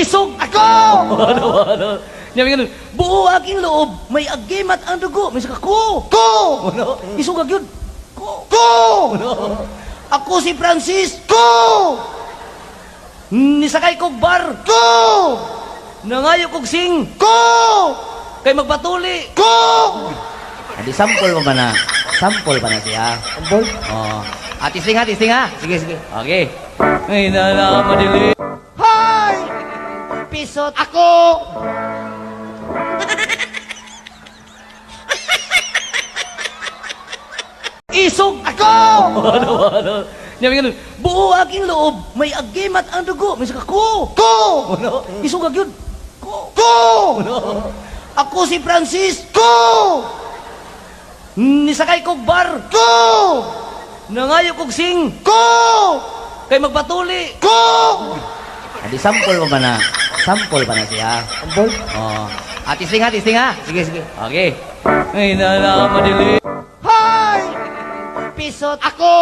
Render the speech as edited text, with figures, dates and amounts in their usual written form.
Isog! Ako! Ano? Niya ganun, buo aking loob, may agimat ang dugo, may saka ko! Ko! Ano? Isog agyod! Ko! Ko! Ano? Ako si Francis, Ko! nisakay kog bar, Ko! nangayo kog sing, Ko! kay magpatuli. Ko! Adi, sample mo ba na? Sample pa na siya. Ambol? Oo. Tisting ha. Sige. Okay. Ay, madili. Hi! Pisot. Ako! Isog! Ako! Ano? Niya ganun, buo aking loob, may agimat ang dugo, may saka ko! Ko! Ano? Isog agyod! Ko! Ko! Ano? Ako si Francis, Ko! nisakay kog bar, Ko! nangayo kog sing, Ko! kay magpatuli. Ko! Adi, sample mo ba na? Sample pa na siya. Ambol? Oo. Tisting ha. Sige. Okay. Ay, madili. Hi! Pisot. Ako!